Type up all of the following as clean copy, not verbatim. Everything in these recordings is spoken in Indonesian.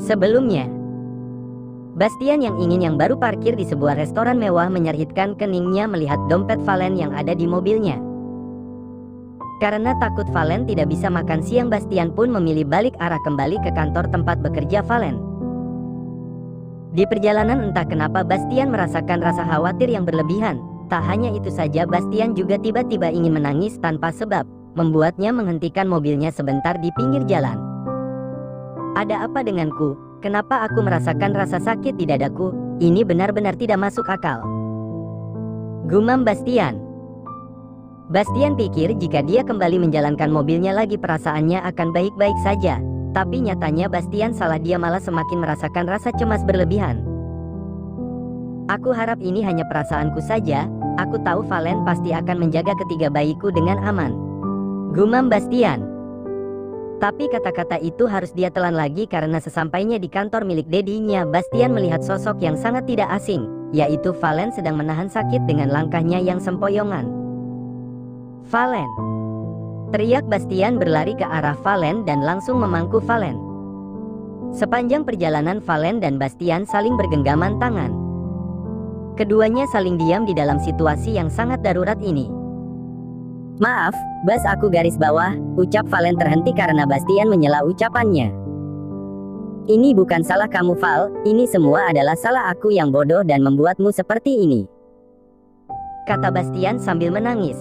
Sebelumnya, Bastian yang baru parkir di sebuah restoran mewah menyerhitkan keningnya melihat dompet Valen yang ada di mobilnya. Karena takut Valen tidak bisa makan siang, Bastian pun memilih balik arah kembali ke kantor tempat bekerja Valen. Di perjalanan entah kenapa Bastian merasakan rasa khawatir yang berlebihan. Tak hanya itu saja, Bastian juga tiba-tiba ingin menangis tanpa sebab, membuatnya menghentikan mobilnya sebentar di pinggir jalan. Ada apa denganku? Kenapa aku merasakan rasa sakit di dadaku? Ini benar-benar tidak masuk akal, gumam Bastian. Bastian pikir jika dia kembali menjalankan mobilnya lagi perasaannya akan baik-baik saja. Tapi nyatanya Bastian salah, dia malah semakin merasakan rasa cemas berlebihan. Aku harap ini hanya perasaanku saja. Aku tahu Valen pasti akan menjaga ketiga bayiku dengan aman, gumam Bastian. Tapi kata-kata itu harus dia telan lagi karena sesampainya di kantor milik dedinya, Bastian melihat sosok yang sangat tidak asing, yaitu Valen sedang menahan sakit dengan langkahnya yang sempoyongan. Valen! Teriak Bastian berlari ke arah Valen dan langsung memangku Valen. Sepanjang perjalanan Valen dan Bastian saling bergenggaman tangan. Keduanya saling diam di dalam situasi yang sangat darurat ini. Maaf, Bas, aku garis bawah, ucap Valen terhenti karena Bastian menyela ucapannya. Ini bukan salah kamu, Val, ini semua adalah salah aku yang bodoh dan membuatmu seperti ini, kata Bastian sambil menangis.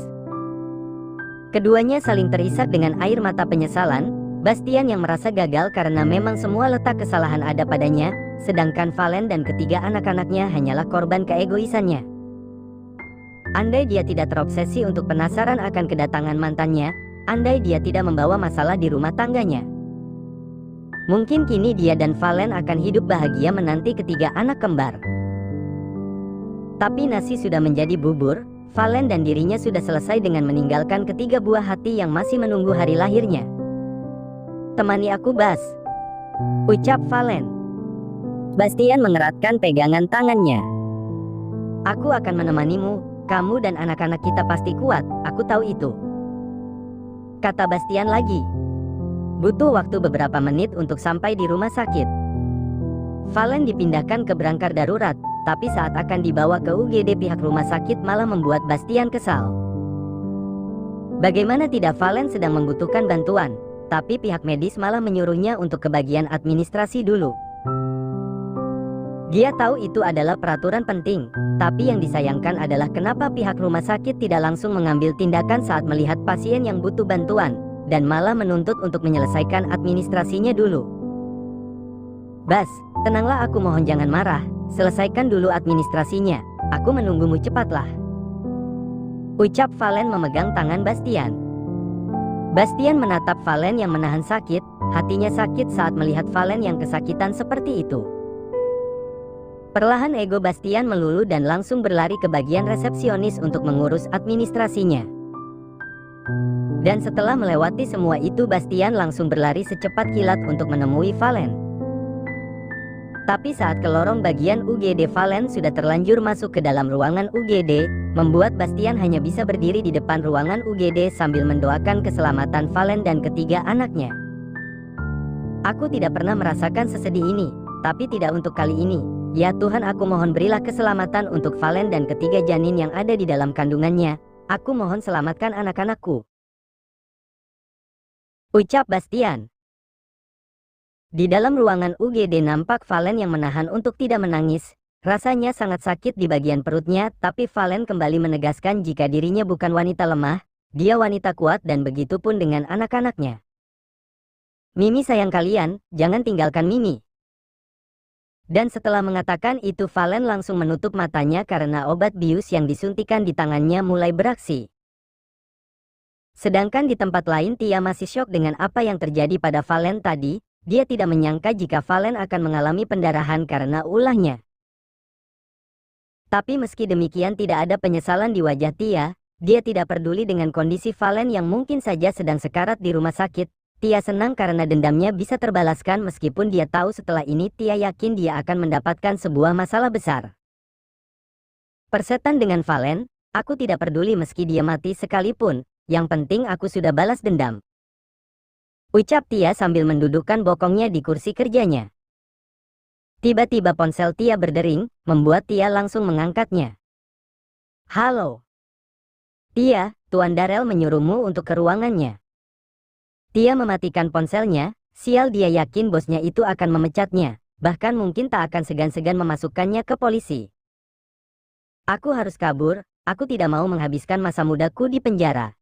Keduanya saling terisak dengan air mata penyesalan. Bastian yang merasa gagal karena memang semua letak kesalahan ada padanya, sedangkan Valen dan ketiga anak-anaknya hanyalah korban keegoisannya. Andai dia tidak terobsesi untuk penasaran akan kedatangan mantannya, andai dia tidak membawa masalah di rumah tangganya, mungkin kini dia dan Valen akan hidup bahagia menanti ketiga anak kembar. Tapi nasi sudah menjadi bubur. Valen dan dirinya sudah selesai dengan meninggalkan ketiga buah hati yang masih menunggu hari lahirnya. Temani aku, Bas, ucap Valen. Bastian mengeratkan pegangan tangannya. Aku akan menemanimu. Kamu dan anak-anak kita pasti kuat, aku tahu itu, kata Bastian lagi. Butuh waktu beberapa menit untuk sampai di rumah sakit. Valen dipindahkan ke berangkar darurat, tapi saat akan dibawa ke UGD pihak rumah sakit malah membuat Bastian kesal. Bagaimana tidak, Valen sedang membutuhkan bantuan, tapi pihak medis malah menyuruhnya untuk ke bagian administrasi dulu. Dia tahu itu adalah peraturan penting, tapi yang disayangkan adalah kenapa pihak rumah sakit tidak langsung mengambil tindakan saat melihat pasien yang butuh bantuan, dan malah menuntut untuk menyelesaikan administrasinya dulu. Bas, tenanglah, aku mohon jangan marah, selesaikan dulu administrasinya, aku menunggumu, cepatlah, ucap Valen memegang tangan Bastian. Bastian menatap Valen yang menahan sakit, hatinya sakit saat melihat Valen yang kesakitan seperti itu. Perlahan ego Bastian melulu dan langsung berlari ke bagian resepsionis untuk mengurus administrasinya. Dan setelah melewati semua itu, Bastian langsung berlari secepat kilat untuk menemui Valen. Tapi saat ke lorong bagian UGD, Valen sudah terlanjur masuk ke dalam ruangan UGD, membuat Bastian hanya bisa berdiri di depan ruangan UGD sambil mendoakan keselamatan Valen dan ketiga anaknya. Aku tidak pernah merasakan sesedih ini, tapi tidak untuk kali ini. Ya Tuhan, aku mohon berilah keselamatan untuk Valen dan ketiga janin yang ada di dalam kandungannya. Aku mohon selamatkan anak-anakku, ucap Bastian. Di dalam ruangan UGD nampak Valen yang menahan untuk tidak menangis. Rasanya sangat sakit di bagian perutnya, tapi Valen kembali menegaskan jika dirinya bukan wanita lemah, dia wanita kuat, dan begitu pun dengan anak-anaknya. Mimi sayang kalian, jangan tinggalkan Mimi. Dan setelah mengatakan itu, Valen langsung menutup matanya karena obat bius yang disuntikan di tangannya mulai beraksi. Sedangkan di tempat lain Tia masih syok dengan apa yang terjadi pada Valen tadi. Dia tidak menyangka jika Valen akan mengalami pendarahan karena ulahnya. Tapi meski demikian tidak ada penyesalan di wajah Tia. Dia tidak peduli dengan kondisi Valen yang mungkin saja sedang sekarat di rumah sakit. Tia senang karena dendamnya bisa terbalaskan, meskipun dia tahu setelah ini Tia yakin dia akan mendapatkan sebuah masalah besar. Persetan dengan Valen, aku tidak peduli meski dia mati sekalipun, yang penting aku sudah balas dendam, ucap Tia sambil mendudukkan bokongnya di kursi kerjanya. Tiba-tiba ponsel Tia berdering, membuat Tia langsung mengangkatnya. Halo. Tia, Tuan Darrell menyuruhmu untuk ke ruangannya. Tia mematikan ponselnya, sial dia yakin bosnya itu akan memecatnya, bahkan mungkin tak akan segan-segan memasukkannya ke polisi. Aku harus kabur, aku tidak mau menghabiskan masa mudaku di penjara.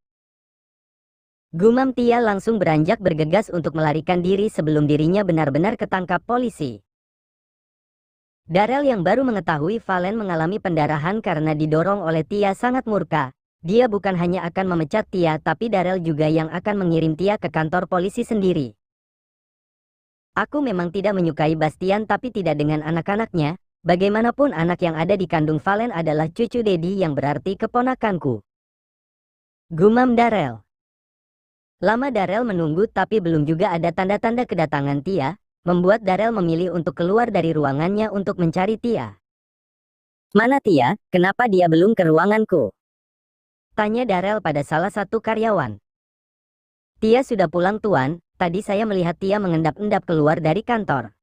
Gumam Tia langsung beranjak bergegas untuk melarikan diri sebelum dirinya benar-benar ketangkap polisi. Darrell yang baru mengetahui Valen mengalami pendarahan karena didorong oleh Tia sangat murka. Dia bukan hanya akan memecat Tia tapi Darrell juga yang akan mengirim Tia ke kantor polisi sendiri. Aku memang tidak menyukai Bastian tapi tidak dengan anak-anaknya. Bagaimanapun anak yang ada di kandung Valen adalah cucu Dedi yang berarti keponakanku. Gumam Darrell. Lama Darrell menunggu tapi belum juga ada tanda-tanda kedatangan Tia. Membuat Darrell memilih untuk keluar dari ruangannya untuk mencari Tia. Mana Tia? Kenapa dia belum ke ruanganku? Tanya Darrell pada salah satu karyawan. Tia sudah pulang tuan, tadi saya melihat Tia mengendap-endap keluar dari kantor.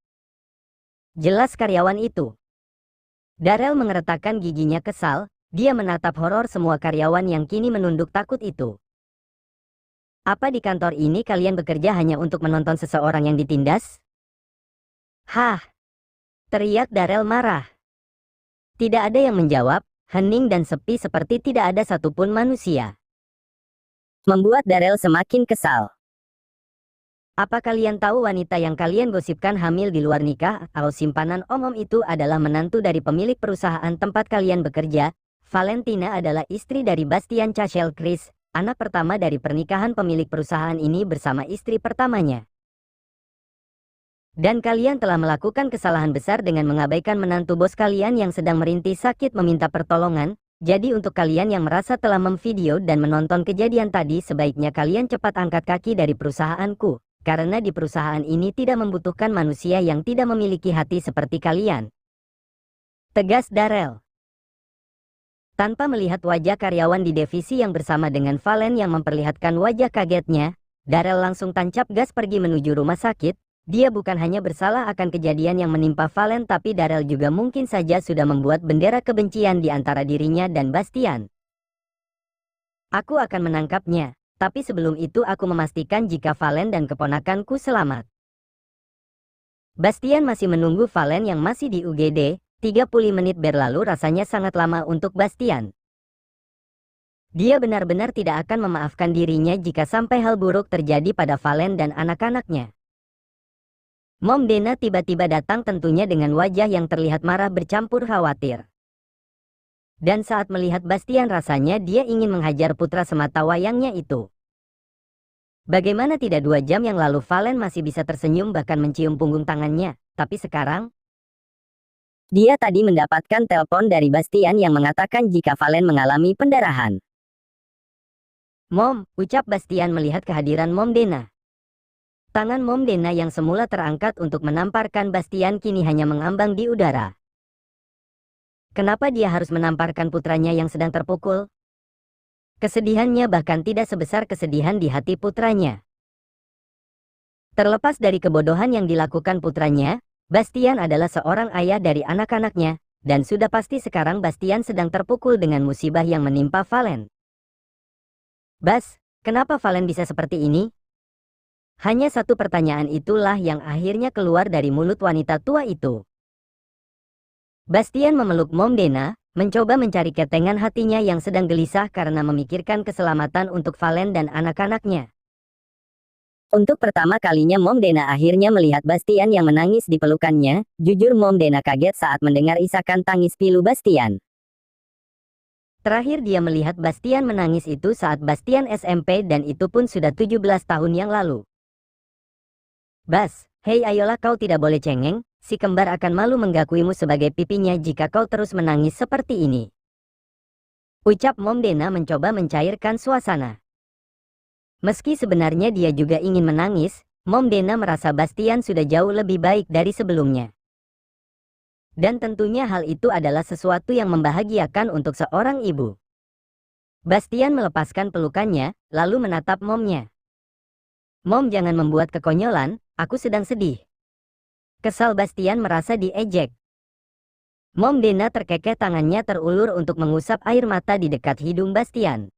Jelas karyawan itu. Darrell mengertakkan giginya kesal, dia menatap horor semua karyawan yang kini menunduk takut itu. Apa di kantor ini kalian bekerja hanya untuk menonton seseorang yang ditindas? Hah! Teriak Darrell marah. Tidak ada yang menjawab, hening dan sepi seperti tidak ada satupun manusia. Membuat Darrell semakin kesal. Apa kalian tahu wanita yang kalian gosipkan hamil di luar nikah atau simpanan om-om itu adalah menantu dari pemilik perusahaan tempat kalian bekerja? Valentina adalah istri dari Bastian Chachel Chris, anak pertama dari pernikahan pemilik perusahaan ini bersama istri pertamanya. Dan kalian telah melakukan kesalahan besar dengan mengabaikan menantu bos kalian yang sedang merintih sakit meminta pertolongan. Jadi untuk kalian yang merasa telah memvideo dan menonton kejadian tadi sebaiknya kalian cepat angkat kaki dari perusahaanku. Karena di perusahaan ini tidak membutuhkan manusia yang tidak memiliki hati seperti kalian. Tegas Darrell. Tanpa melihat wajah karyawan di divisi yang bersama dengan Valen yang memperlihatkan wajah kagetnya, Darrell langsung tancap gas pergi menuju rumah sakit. Dia bukan hanya bersalah akan kejadian yang menimpa Valen tapi Darrell juga mungkin saja sudah membuat bendera kebencian di antara dirinya dan Bastian. Aku akan menangkapnya, tapi sebelum itu aku memastikan jika Valen dan keponakanku selamat. Bastian masih menunggu Valen yang masih di UGD, 30 menit berlalu rasanya sangat lama untuk Bastian. Dia benar-benar tidak akan memaafkan dirinya jika sampai hal buruk terjadi pada Valen dan anak-anaknya. Mom Dena tiba-tiba datang tentunya dengan wajah yang terlihat marah bercampur khawatir. Dan saat melihat Bastian rasanya dia ingin menghajar putra semata wayangnya itu. Bagaimana tidak 2 jam yang lalu Valen masih bisa tersenyum bahkan mencium punggung tangannya, tapi sekarang? Dia tadi mendapatkan telepon dari Bastian yang mengatakan jika Valen mengalami pendarahan. Mom, ucap Bastian melihat kehadiran Mom Dena. Tangan Mom Dena yang semula terangkat untuk menamparkan Bastian kini hanya mengambang di udara. Kenapa dia harus menamparkan putranya yang sedang terpukul? Kesedihannya bahkan tidak sebesar kesedihan di hati putranya. Terlepas dari kebodohan yang dilakukan putranya, Bastian adalah seorang ayah dari anak-anaknya, dan sudah pasti sekarang Bastian sedang terpukul dengan musibah yang menimpa Valen. Bas, kenapa Valen bisa seperti ini? Hanya satu pertanyaan itulah yang akhirnya keluar dari mulut wanita tua itu. Bastian memeluk Mom Dena, mencoba mencari ketengan hatinya yang sedang gelisah karena memikirkan keselamatan untuk Valen dan anak-anaknya. Untuk pertama kalinya Mom Dena akhirnya melihat Bastian yang menangis di pelukannya. Jujur Mom Dena kaget saat mendengar isakan tangis pilu Bastian. Terakhir dia melihat Bastian menangis itu saat Bastian SMP dan itu pun sudah 17 tahun yang lalu. Bas, hei ayolah kau tidak boleh cengeng, si kembar akan malu menggakuimu sebagai pipinya jika kau terus menangis seperti ini. Ucap Mom Dena mencoba mencairkan suasana. Meski sebenarnya dia juga ingin menangis, Mom Dena merasa Bastian sudah jauh lebih baik dari sebelumnya. Dan tentunya hal itu adalah sesuatu yang membahagiakan untuk seorang ibu. Bastian melepaskan pelukannya, lalu menatap momnya. Mom jangan membuat kekonyolan, aku sedang sedih. Kesal Bastian merasa diejek. Mom Dena terkekeh, tangannya terulur untuk mengusap air mata di dekat hidung Bastian.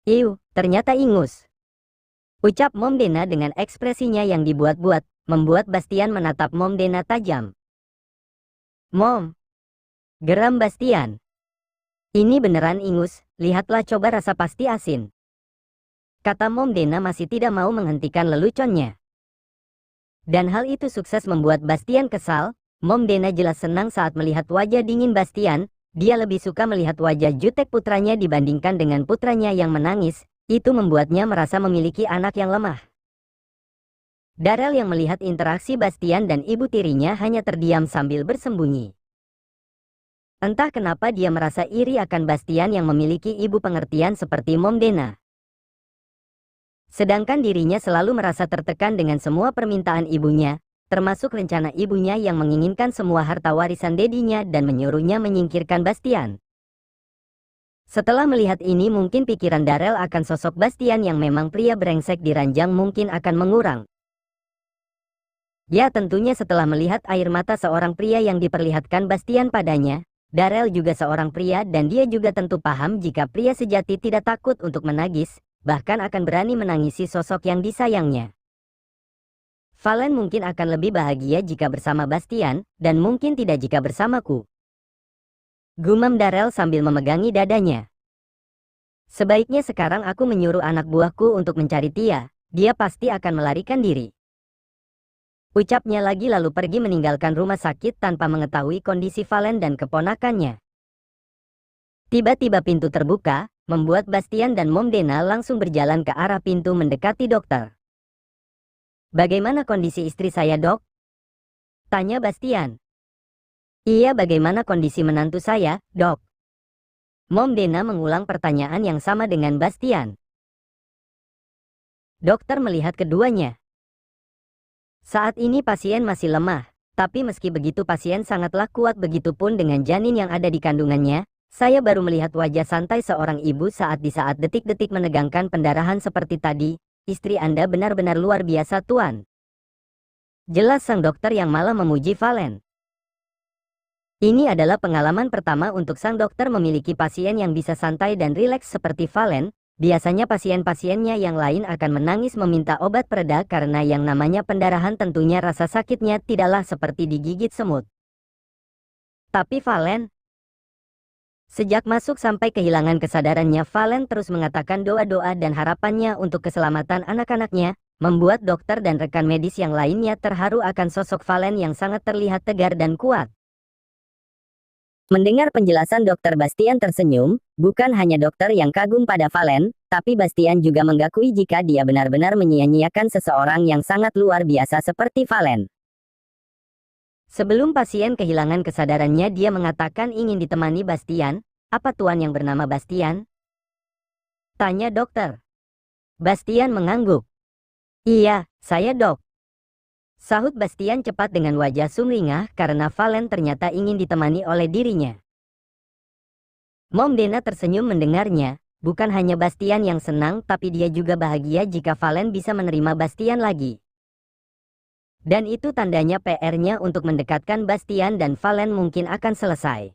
Iu, ternyata ingus. Ucap Mom Dena dengan ekspresinya yang dibuat-buat, membuat Bastian menatap Mom Dena tajam. Mom, geram Bastian. Ini beneran ingus, lihatlah, coba, rasa pasti asin. Kata Mom Dena masih tidak mau menghentikan leluconnya. Dan hal itu sukses membuat Bastian kesal. Mom Dena jelas senang saat melihat wajah dingin Bastian. Dia lebih suka melihat wajah jutek putranya dibandingkan dengan putranya yang menangis. Itu membuatnya merasa memiliki anak yang lemah. Darrell yang melihat interaksi Bastian dan ibu tirinya hanya terdiam sambil bersembunyi. Entah kenapa dia merasa iri akan Bastian yang memiliki ibu pengertian seperti Mom Dena. Sedangkan dirinya selalu merasa tertekan dengan semua permintaan ibunya, termasuk rencana ibunya yang menginginkan semua harta warisan dedinya dan menyuruhnya menyingkirkan Bastian. Setelah melihat ini, mungkin pikiran Darrell akan sosok Bastian yang memang pria brengsek di ranjang mungkin akan mengurang. Ya, tentunya setelah melihat air mata seorang pria yang diperlihatkan Bastian padanya, Darrell juga seorang pria dan dia juga tentu paham jika pria sejati tidak takut untuk menagis, bahkan akan berani menangisi sosok yang disayangnya. Valen mungkin akan lebih bahagia jika bersama Bastian, dan mungkin tidak jika bersamaku. Gumam Darrell sambil memegangi dadanya. Sebaiknya sekarang aku menyuruh anak buahku untuk mencari Tia, dia pasti akan melarikan diri. Ucapnya lagi lalu pergi meninggalkan rumah sakit tanpa mengetahui kondisi Valen dan keponakannya. Tiba-tiba pintu terbuka, membuat Bastian dan Mom Dena langsung berjalan ke arah pintu mendekati dokter. Bagaimana kondisi istri saya, Dok? Tanya Bastian. Iya, bagaimana kondisi menantu saya, Dok? Mom Dena mengulang pertanyaan yang sama dengan Bastian. Dokter melihat keduanya. Saat ini pasien masih lemah, tapi meski begitu pasien sangatlah kuat, begitupun dengan janin yang ada di kandungannya. Saya baru melihat wajah santai seorang ibu saat detik-detik menegangkan pendarahan seperti tadi. Istri Anda benar-benar luar biasa, Tuan. Jelas sang dokter yang malah memuji Valen. Ini adalah pengalaman pertama untuk sang dokter memiliki pasien yang bisa santai dan rileks seperti Valen. Biasanya pasien-pasiennya yang lain akan menangis meminta obat pereda karena yang namanya pendarahan tentunya rasa sakitnya tidaklah seperti digigit semut. Tapi Valen, sejak masuk sampai kehilangan kesadarannya, Valen terus mengatakan doa-doa dan harapannya untuk keselamatan anak-anaknya, membuat dokter dan rekan medis yang lainnya terharu akan sosok Valen yang sangat terlihat tegar dan kuat. Mendengar penjelasan Dokter, Bastian tersenyum. Bukan hanya dokter yang kagum pada Valen, tapi Bastian juga mengakui jika dia benar-benar menyia-nyiakan seseorang yang sangat luar biasa seperti Valen. Sebelum pasien kehilangan kesadarannya, dia mengatakan ingin ditemani Bastian. Apa tuan yang bernama Bastian? Tanya dokter. Bastian mengangguk. Iya, saya, Dok. Sahut Bastian cepat dengan wajah sumringah karena Valen ternyata ingin ditemani oleh dirinya. Mom Dena tersenyum mendengarnya. Bukan hanya Bastian yang senang, tapi dia juga bahagia jika Valen bisa menerima Bastian lagi. Dan itu tandanya PR-nya untuk mendekatkan Bastian dan Valen mungkin akan selesai.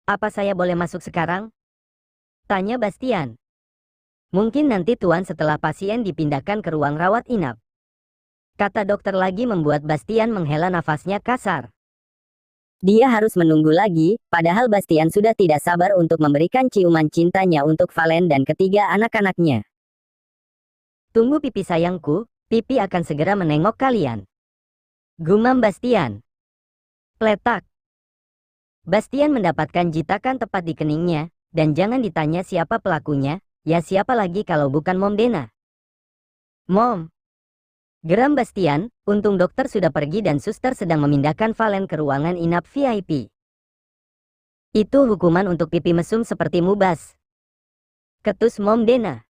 Apa saya boleh masuk sekarang? Tanya Bastian. Mungkin nanti tuan setelah pasien dipindahkan ke ruang rawat inap. Kata dokter lagi membuat Bastian menghela nafasnya kasar. Dia harus menunggu lagi, padahal Bastian sudah tidak sabar untuk memberikan ciuman cintanya untuk Valen dan ketiga anak-anaknya. Tunggu pipi sayangku. Pipi akan segera menengok kalian. Gumam Bastian. Pletak. Bastian mendapatkan jitakan tepat di keningnya, dan jangan ditanya siapa pelakunya, ya siapa lagi kalau bukan Mom Dena. Mom. Geram Bastian, untung dokter sudah pergi dan suster sedang memindahkan Valen ke ruangan inap VIP. Itu hukuman untuk pipi mesum seperti Mubas. Ketus Mom Dena.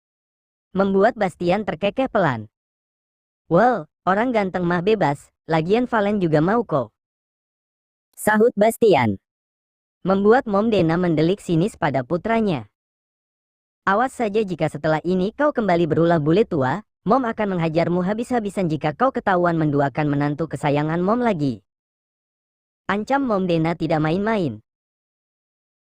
Membuat Bastian terkekeh pelan. Well, orang ganteng mah bebas, lagian Valen juga mau kok. Sahut Bastian. Membuat Mom Dena mendelik sinis pada putranya. Awas saja jika setelah ini kau kembali berulah bule tua, Mom akan menghajarmu habis-habisan jika kau ketahuan menduakan menantu kesayangan Mom lagi. Ancam Mom Dena tidak main-main.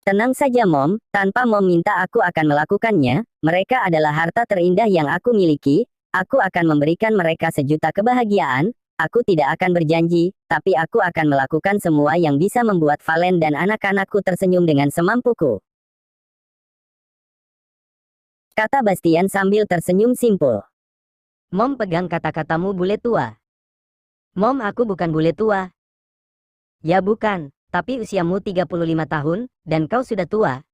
Tenang saja Mom, tanpa Mom minta aku akan melakukannya, mereka adalah harta terindah yang aku miliki, aku akan memberikan mereka sejuta kebahagiaan, aku tidak akan berjanji, tapi aku akan melakukan semua yang bisa membuat Valen dan anak-anakku tersenyum dengan semampuku. Kata Bastian sambil tersenyum simpul. Mom pegang kata-katamu bule tua. Mom aku bukan bule tua. Ya bukan. Tapi usiamu 35 tahun, dan kau sudah tua,